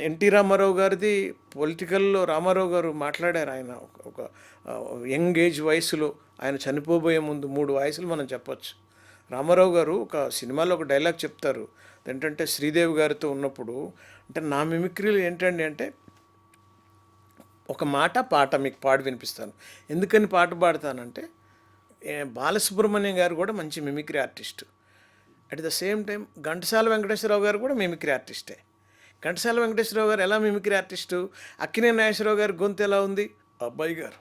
NT Ramarao గారిది పొలిటికల్లో రామారావు గారు మాట్లాడారు. ఆయన ఒక యంగ్ ఏజ్ వయసులో, ఆయన చనిపోబోయే ముందు 3 వయసులు మనం చెప్పొచ్చు. రామారావు గారు ఒక సినిమాలో ఒక డైలాగ్ చెప్తారు. ఏంటంటే శ్రీదేవి గారితో ఉన్నప్పుడు, అంటే నా మిమిక్రీలు ఏంటండి అంటే ఒక మాట పాట మీకు పాడి వినిపిస్తాను. ఎందుకని పాట పాడతానంటే బాలసుబ్రహ్మణ్యం గారు కూడా మంచి mimicry artist. At the same time Ghantasala Venkateswara Rao గారు కూడా మిమిక్రీ ఆర్టిస్టే. ఘంటసాల వెంకటేశ్వరరావు గారు ఎలా మిమిక్రీ ఆర్టిస్టు, అక్కినేని నాగేశ్వరరావు గారి గొంతు ఎలా ఉంది, అబ్బాయి గారు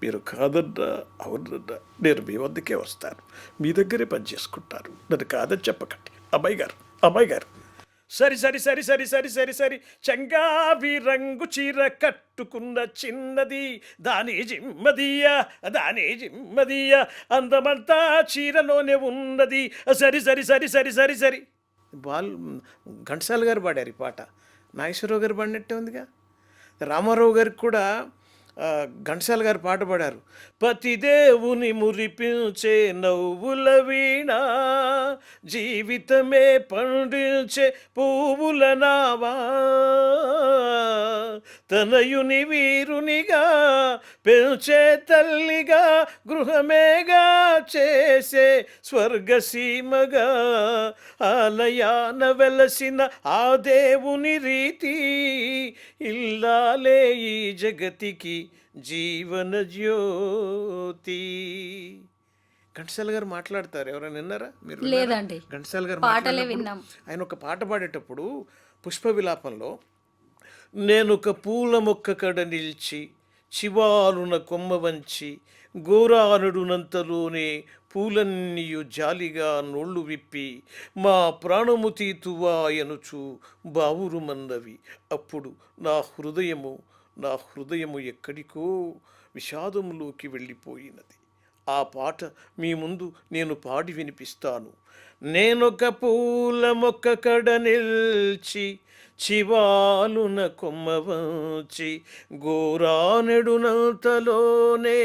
మీరు కాదన్నా అవునన్నా నేను మీ వద్దకే వస్తాను, మీ దగ్గరే పని చేసుకుంటారు, నన్ను కాదని చెప్పకండి అబ్బాయి గారు, అబ్బాయి గారు. సరి సరి సరి సరి సరి సరి సరి చంగావి రంగు చీర కట్టుకున్న చిన్నది దాని జిమ్మదియ, దాని జిమ్మదియ అందమంతా చీరలోనే ఉన్నది. సరి సరి సరి సరి సరి సరి ఘంటసాల గారు పాడారు ఈ పాట. నాగేశ్వరరావు గారు పాడినట్టే ఉందిగా. రామారావు గారికి కూడా ఘంటసాల గారు పాట పాడారు. పతిదేవుని మురిపించే నవ్వుల వీణ, జీవితమే పండించే పువ్వుల నావా, తనయుని వీరునిగా పెంచే తల్లిగా, గృహమేగా చేసే స్వర్గసీమగా, ఆలయాన వెలసిన ఆ దేవుని రీతి, ఇల్లాలే ఈ జగతికి జీవన జ్యోతి. ఘంటసాల గారు మాట్లాడతారు, ఎవరైనా విన్నారా మీరు? లేదండి, ఘంటసాల గారు పాటలే విన్నాం. ఆయన ఒక పాట పాడేటప్పుడు పుష్ప విలాపంలో, నేనొక పూల మొక్క కడ నిలిచి చివాలున కొమ్మ వంచి, గోరానుడునంతలోనే పూలన్నీయు జాలిగా నోళ్ళు విప్పి, మా ప్రాణము తీతువాయనుచు బావురుమన్నవి, అప్పుడు నా హృదయము ఎక్కడికో విషాదంలోకి వెళ్ళిపోయినది. ఆ పాట మీ ముందు నేను పాడి వినిపిస్తాను. నేనొక పూల మొక్క కడ నిల్చి చివాలున కొమ్మ వంచి, గోరానెడునంతలోనే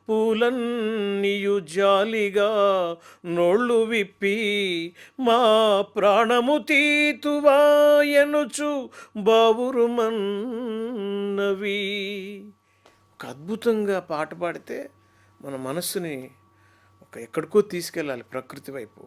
పూలన్నీయు జాలిగా నోళ్ళు విప్పి, మా ప్రాణము తీతువాయనుచు బావురుమన్నవి. ఒక అద్భుతంగా పాట పాడితే మన మనస్సుని ఎక్కడికో తీసుకెళ్ళాలి, ప్రకృతి వైపు.